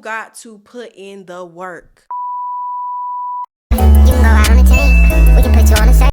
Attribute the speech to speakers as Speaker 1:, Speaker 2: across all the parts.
Speaker 1: got to put in the work.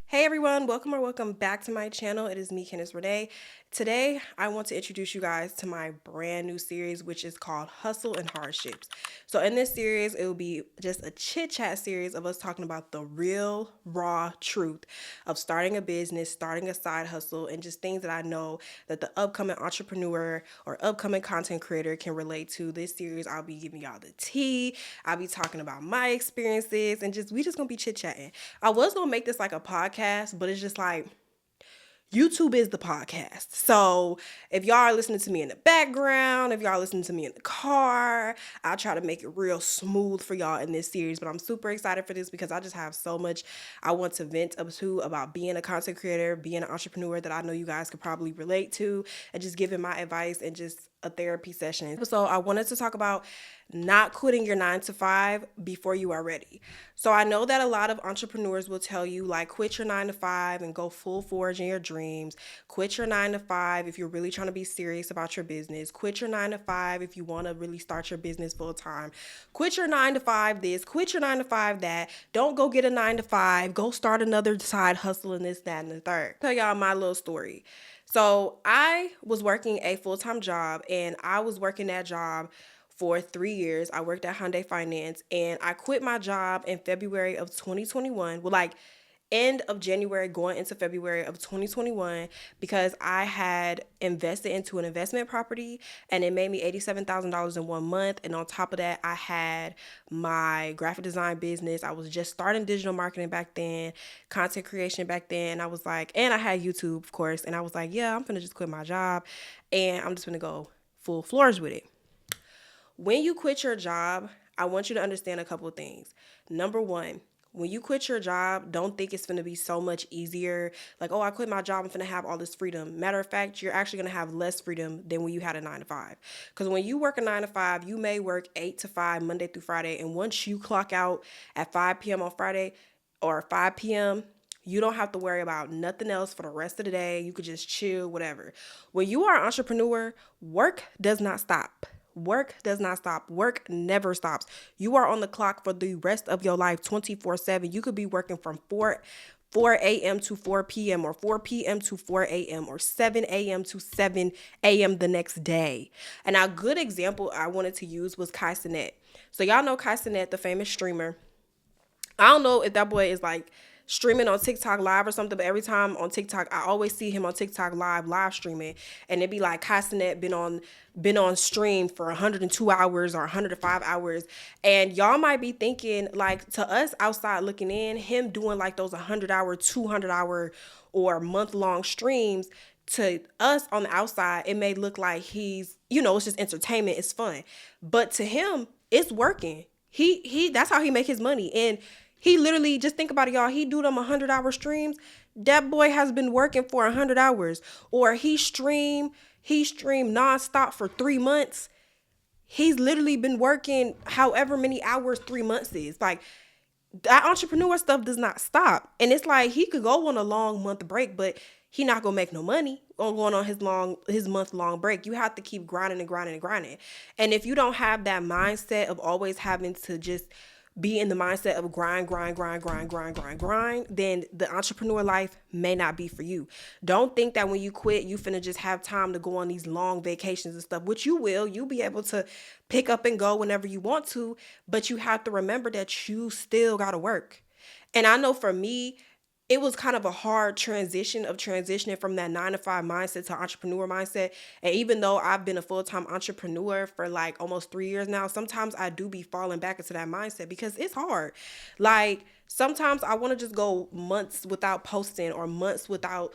Speaker 1: Hey everyone, welcome back to my channel. It is me, Candice Renee. Today, I want to introduce you guys to my brand new series, which is called Hustle and Hardships. So in this series, it will be just a chit chat series of us talking about the real, raw truth of starting a business, starting a side hustle, and just things that I know that the upcoming entrepreneur or upcoming content creator can relate to. This series, I'll be giving y'all the tea. I'll be talking about my experiences, and we just gonna be chit chatting. I was gonna make this like a podcast, but it's just like YouTube is the podcast. So if y'all are listening to me in the background, if y'all are listening to me in the car, I'll try to make it real smooth for y'all in this series. But I'm super excited for this because I just have so much I want to vent up to about being a content creator, being an entrepreneur that I know you guys could probably relate to, and just giving my advice and just a therapy session. So I wanted to talk about not quitting your 9-to-5 before you are ready. So I know that a lot of entrepreneurs will tell you like quit your 9-to-5 and go full forge in your dreams. Quit your 9-to-5 if you're really trying to be serious about your business. Quit your 9-to-5 if you want to really start your business full time. Quit your 9-to-5 this, quit your 9-to-5 that. Don't go get a 9-to-5. Go start another side hustle and this, that, and the third. Tell y'all my little story. So I was working a full-time job, and I was working that job for 3 years. I worked at Hyundai Finance, and I quit my job in February of 2021. Well, like end of January going into February of 2021 because I had invested into an investment property and it made me $87,000 in 1 month. And on top of that, I had my graphic design business. I was just starting digital marketing back then, content creation back then. I was like, and I had YouTube, of course. And I was like, yeah, I'm gonna just quit my job and I'm just gonna go full floors with it. When you quit your job, I want you to understand a couple of things. Number one, when you quit your job, don't think it's going to be so much easier. Like, oh, I quit my job, I'm going to have all this freedom. Matter of fact, you're actually going to have less freedom than when you had a 9-to-5. Because when you work a 9-to-5, you may work 8 to 5 Monday through Friday. And once you clock out at 5 p.m. on Friday or 5 p.m., you don't have to worry about nothing else for the rest of the day. You could just chill, whatever. When you are an entrepreneur, work does not stop. Work does not stop. Work never stops. You are on the clock for the rest of your life 24/7. You could be working from 4 a.m. to 4 p.m. or 4 p.m. to 4 a.m. or 7 a.m. to 7 a.m. the next day. And a good example I wanted to use was Kai Cenat. So y'all know Kai Cenat, the famous streamer. I don't know if that boy is like streaming on TikTok live or something, but every time on TikTok, I always see him on TikTok live streaming, and it'd be like Kai Cenat been on stream for 102 hours or 105 hours, and y'all might be thinking like to us outside looking in, him doing like those 100-hour, 200-hour, or month-long streams. To us on the outside, it may look like he's, it's just entertainment, it's fun, but to him, it's working. He that's how he make his money. And he literally, just think about it, y'all. He do them 100-hour streams. That boy has been working for 100 hours. Or he streamed nonstop for 3 months. He's literally been working however many hours 3 months is. Like, that entrepreneur stuff does not stop. And it's like he could go on a long month break, but he not gonna make no money on going on his month-long break. You have to keep grinding and grinding and grinding. And if you don't have that mindset of always having to just be in the mindset of grind, then the entrepreneur life may not be for you. Don't think that when you quit, you finna just have time to go on these long vacations and stuff, which you will. You'll be able to pick up and go whenever you want to, but you have to remember that you still gotta work. And I know for me, it was kind of a hard transitioning from that 9-to-5 mindset to entrepreneur mindset. And even though I've been a full-time entrepreneur for like almost 3 years now, sometimes I do be falling back into that mindset because it's hard. Like sometimes I want to just go months without posting or months without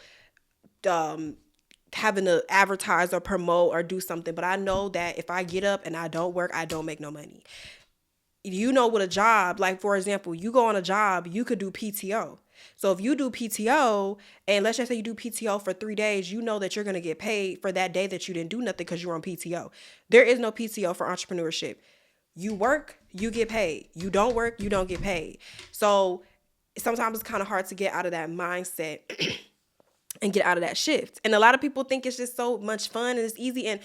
Speaker 1: having to advertise or promote or do something. But I know that if I get up and I don't work, I don't make no money. With a job, like for example, you go on a job, you could do PTO. So if you do PTO, and let's just say you do PTO for 3 days, you know that you're going to get paid for that day that you didn't do nothing because you're on PTO. There is no PTO for entrepreneurship. You work, you get paid. You don't work, you don't get paid. So sometimes it's kind of hard to get out of that mindset and get out of that shift. And a lot of people think it's just so much fun and it's easy. And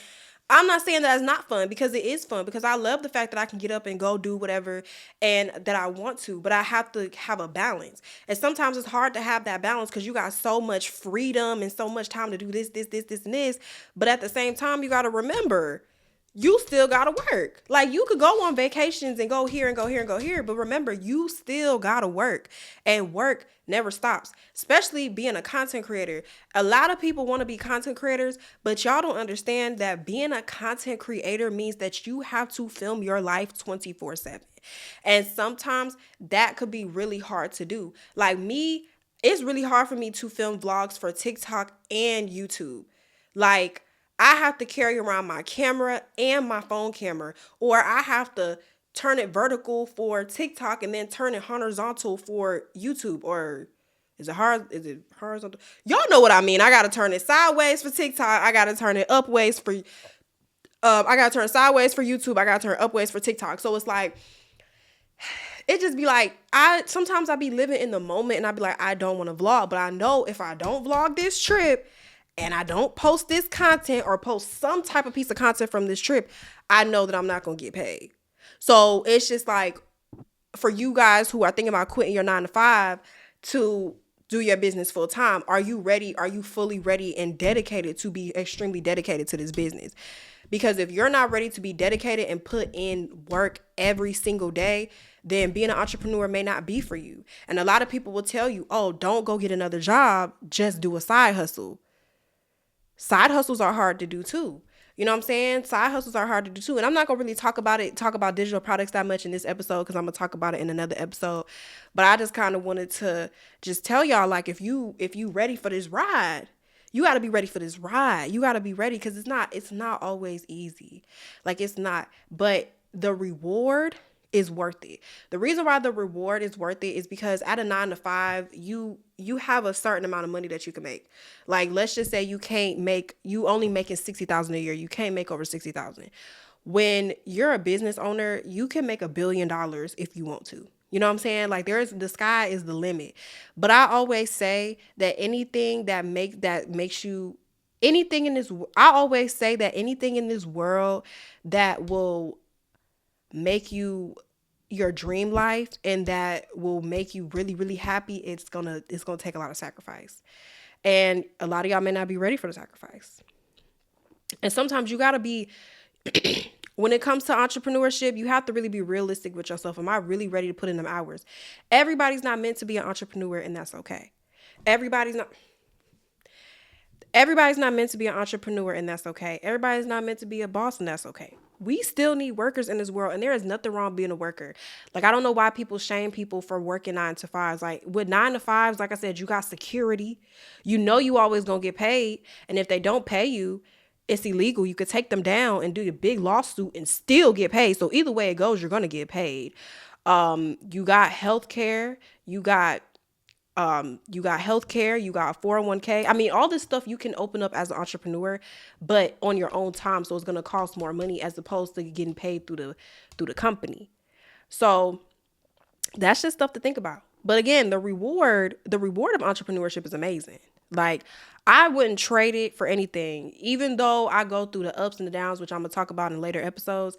Speaker 1: I'm not saying that it's not fun, because it is fun, because I love the fact that I can get up and go do whatever and that I want to, but I have to have a balance. And sometimes it's hard to have that balance because you got so much freedom and so much time to do this, and this. But at the same time, you got to remember, you still gotta work. Like, you could go on vacations and go here and go here and go here, but remember, you still gotta work, and work never stops. Especially being a content creator. A lot of people want to be content creators, but y'all don't understand that being a content creator means that you have to film your life 24/7. And sometimes that could be really hard to do. Like me, it's really hard for me to film vlogs for TikTok and YouTube. Like, I have to carry around my camera and my phone camera, or I have to turn it vertical for TikTok and then turn it horizontal for YouTube. Or is it hard? Is it horizontal? Y'all know what I mean. I gotta turn it sideways for TikTok. I gotta turn it upways for I gotta turn sideways for YouTube. I gotta turn upways for TikTok. So it's like, it just be like, sometimes I be living in the moment and I be like, I don't want to vlog, but I know if I don't vlog this trip and I don't post this content or post some type of piece of content from this trip, I know that I'm not going to get paid. So it's just like, for you guys who are thinking about quitting your 9 to 5 to do your business full time, are you ready? Are you fully ready and dedicated to be extremely dedicated to this business? Because if you're not ready to be dedicated and put in work every single day, then being an entrepreneur may not be for you. And a lot of people will tell you, oh, don't go get another job, just do a side hustle. Side hustles are hard to do too. You know what I'm saying? Side hustles are hard to do too. And I'm not going to really talk about digital products that much in this episode, because I'm going to talk about it in another episode. But I just kind of wanted to just tell y'all, like, if you ready for this ride, you got to be ready for this ride. You got to be ready, because it's not always easy. Like, it's not. But the reward is worth it. The reason why the reward is worth it is because at a 9 to 5, you have a certain amount of money that you can make. Like, let's just say you only making 60,000 a year. You can't make over 60,000. When you're a business owner, you can make $1 billion if you want to. You know what I'm saying? Like, the sky is the limit. But I always say that anything that makes you anything in this, I always say that anything in this world that will make you your dream life and that will make you really, really happy, it's gonna take a lot of sacrifice. And a lot of y'all may not be ready for the sacrifice. And sometimes you gotta be when it comes to entrepreneurship, you have to really be realistic with yourself. Am I really ready to put in them hours? Everybody's not meant to be an entrepreneur, and that's okay. Everybody's not meant to be an entrepreneur, and that's okay. Everybody's not meant to be a boss, and that's okay. We still need workers in this world, and there is nothing wrong being a worker. Like, I don't know why people shame people for working 9 to 5s. Like, with 9 to 5s, like I said, you got security. You know you always gonna get paid, and if they don't pay you, it's illegal. You could take them down and do a big lawsuit and still get paid. So either way it goes, you're gonna get paid. You got healthcare. You got healthcare, you got 401k. I mean, all this stuff you can open up as an entrepreneur, but on your own time. So it's going to cost more money as opposed to getting paid through the company. So that's just stuff to think about. But again, the reward of entrepreneurship is amazing. Like, I wouldn't trade it for anything, even though I go through the ups and the downs, which I'm going to talk about in later episodes.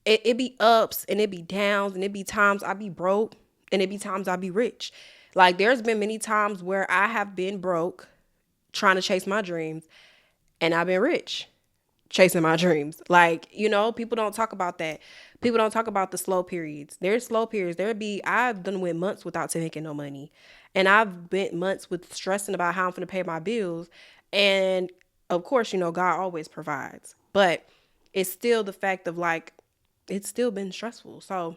Speaker 1: It be ups and it be downs, and it be times I be broke and it be times I be rich. Like, there's been many times where I have been broke trying to chase my dreams, and I've been rich chasing my dreams. Like, people don't talk about that. People don't talk about the slow periods. There's slow periods. I've done went months without making no money. And I've been months with stressing about how I'm going to pay my bills. And of course, God always provides. But it's still the fact of, like, it's still been stressful. So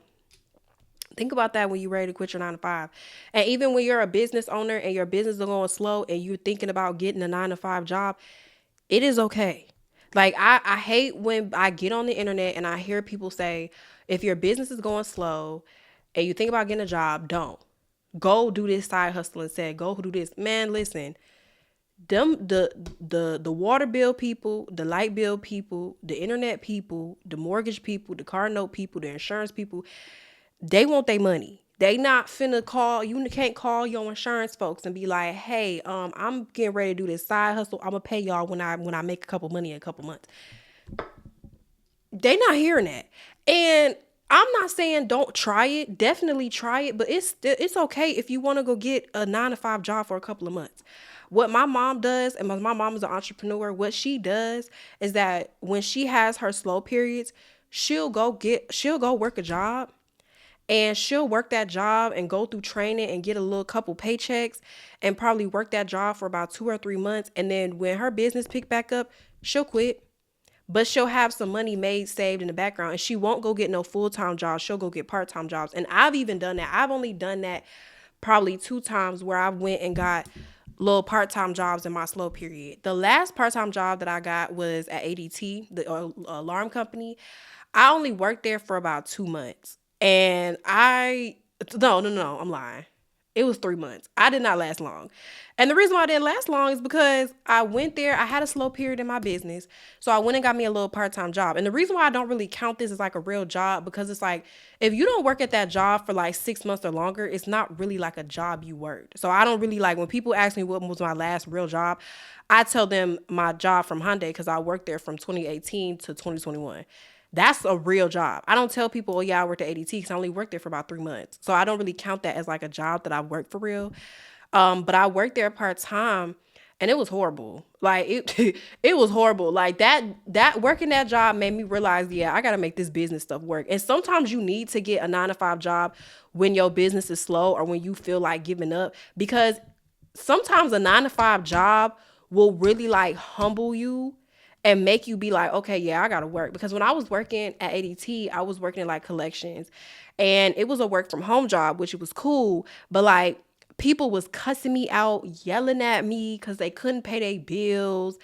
Speaker 1: think about that when you're ready to quit your 9 to 5. And even when you're a business owner and your business is going slow and you're thinking about getting a 9 to 5 job, it is okay. Like, I hate when I get on the internet and I hear people say, if your business is going slow and you think about getting a job, don't. Go do this side hustle instead. Go do this. Man, listen. The water bill people, the light bill people, the internet people, the mortgage people, the car note people, the insurance people, they want their money. They not finna call. You can't call your insurance folks and be like, hey, I'm getting ready to do this side hustle. I'm gonna pay y'all when I make a couple money in a couple months. They not hearing that. And I'm not saying don't try it. Definitely try it, but it's okay if you want to go get a 9 to 5 job for a couple of months. What my mom does, and my mom is an entrepreneur, what she does is that when she has her slow periods, she'll go work a job, and she'll work that job and go through training and get a little couple paychecks and probably work that job for about 2 or 3 months. And then when her business pick back up, she'll quit, but she'll have some money made saved in the background, and she won't go get no full-time jobs. She'll go get part-time jobs. And I've even done that. I've only done that probably 2 times, where I went and got little part-time jobs in my slow period. The last part-time job that I got was at ADT, the alarm company. I only worked there for about 2 months. And no, I'm lying. It was 3 months. I did not last long. And the reason why I didn't last long is because I went there. I had a slow period in my business. So I went and got me a little part-time job. And the reason why I don't really count this as like a real job, because it's like, if you don't work at that job for like 6 months or longer, it's not really like a job you worked. So I don't really like, when people ask me what was my last real job, I tell them my job from Hyundai, because I worked there from 2018 to 2021. That's a real job. I don't tell people, oh yeah, I worked at ADT, because I only worked there for about 3 months. So I don't really count that as like a job that I worked for real. But I worked there part time, and it was horrible. Like it, it was horrible. Like that working that job made me realize, yeah, I gotta make this business stuff work. And sometimes you need to get a 9 to 5 job when your business is slow or when you feel like giving up, because sometimes a 9 to 5 job will really like humble you and make you be like, okay, yeah, I gotta work. Because when I was working at ADT, I was working in like collections, and it was a work from home job, which it was cool. But like, people was cussing me out, yelling at me because they couldn't pay their bills.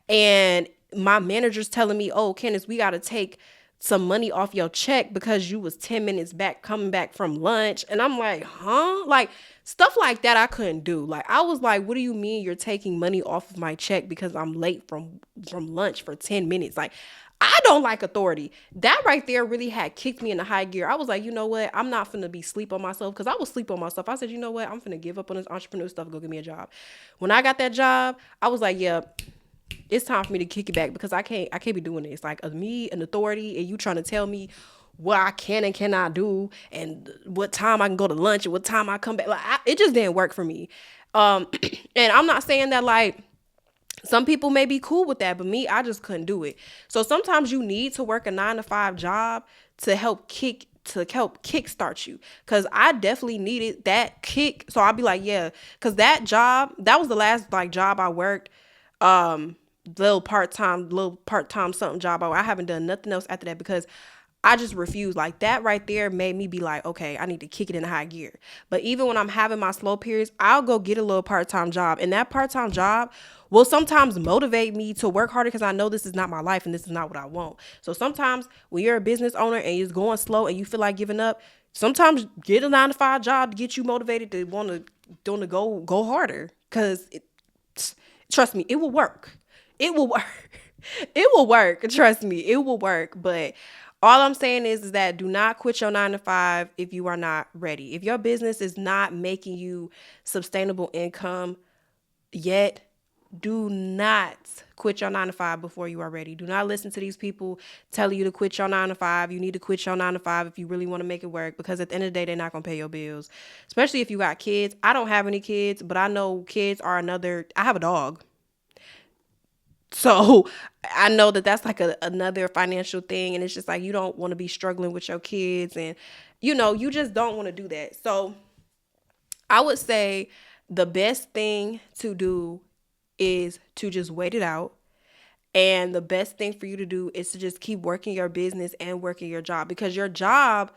Speaker 1: And my manager's telling me, oh, Candace, we gotta take some money off your check because you was 10 minutes back coming back from lunch. And I'm like, huh? Like, stuff like that I couldn't do. Like, I was like, what do you mean you're taking money off of my check because I'm late from lunch for 10 minutes? Like, I don't like authority. That right there really had kicked me into high gear. I was like, you know what? I'm not finna be sleep on myself, because I was sleep on myself. I said, you know what? I'm finna give up on this entrepreneur stuff, go get me a job. When I got that job, I was like, yeah, it's time for me to kick it back, because I can't be doing this. Like, me, an authority, and you trying to tell me what I can and cannot do, and what time I can go to lunch, and what time I come back. Like, it just didn't work for me. And I'm not saying that like some people may be cool with that, but me, I just couldn't do it. So sometimes you need to work a 9 to 5 job to help kickstart you. Cause I definitely needed that kick. So I'll be like, yeah, cause that was the last like job I worked. Um, little part time something job. I haven't done nothing else after that, because I just refuse. Like, that right there made me be like, okay, I need to kick it in high gear. But even when I'm having my slow periods, I'll go get a little part-time job. And that part-time job will sometimes motivate me to work harder, because I know this is not my life and this is not what I want. So sometimes when you're a business owner and you're going slow and you feel like giving up, sometimes get a 9 to 5 job to get you motivated to want to go harder. Because trust me, it will work. It will work. It will work. Trust me, it will work. But all I'm saying is that do not quit your 9 to 5 if you are not ready. If your business is not making you sustainable income yet, do not quit your 9 to 5 before you are ready. Do not listen to these people telling you to quit your 9 to 5. You need to quit your 9 to 5 if you really want to make it work, because at the end of the day, they're not going to pay your bills, especially if you got kids. I don't have any kids, but I know kids are I have a dog. So I know that that's like another financial thing. And it's just like, you don't want to be struggling with your kids, and, you just don't want to do that. So I would say the best thing to do is to just wait it out. And the best thing for you to do is to just keep working your business and working your job, because your job,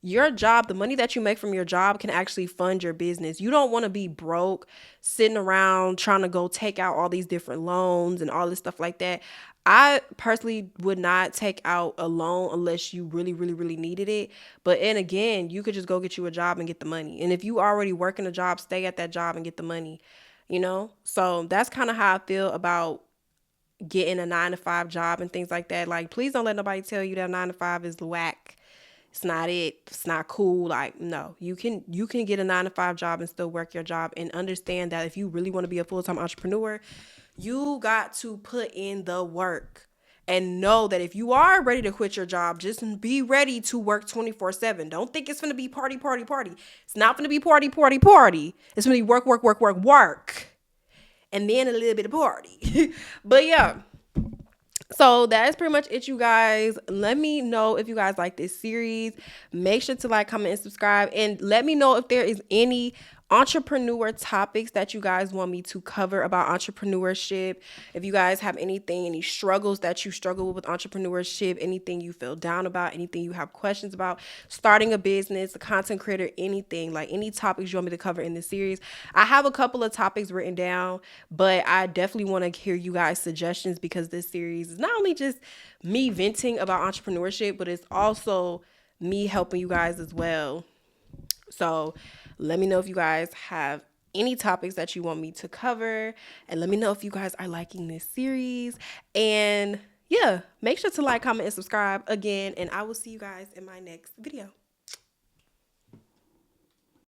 Speaker 1: the money that you make from your job can actually fund your business. You don't want to be broke, sitting around trying to go take out all these different loans and all this stuff like that. I personally would not take out a loan unless you really, really, really needed it. But and again, you could just go get you a job and get the money. And if you already working a job, stay at that job and get the money. So that's kind of how I feel about getting a 9 to 5 job and things like that. Like, please don't let nobody tell you that 9 to 5 is whack. It's not it. It's not cool. Like, no, you can get a 9 to 5 job and still work your job, and understand that if you really want to be a full-time entrepreneur, you got to put in the work. And know that if you are ready to quit your job, just be ready to work 24/7. Don't think it's going to be party, party, party. It's not going to be party, party, party. It's going to be work, work, work, work, work. And then a little bit of party. But yeah. So that is pretty much it, you guys. Let me know if you guys like this series. Make sure to like, comment, and subscribe. And let me know if there is any entrepreneur topics that you guys want me to cover about entrepreneurship. If you guys have anything, any struggles that you struggle with entrepreneurship, anything you feel down about, anything you have questions about, starting a business, a content creator, anything, like any topics you want me to cover in this series. I have a couple of topics written down, but I definitely want to hear you guys' suggestions, because this series is not only just me venting about entrepreneurship, but it's also me helping you guys as well. So let me know if you guys have any topics that you want me to cover, and let me know if you guys are liking this series. And yeah, make sure to like, comment, and subscribe again, and I will see you guys in my next video.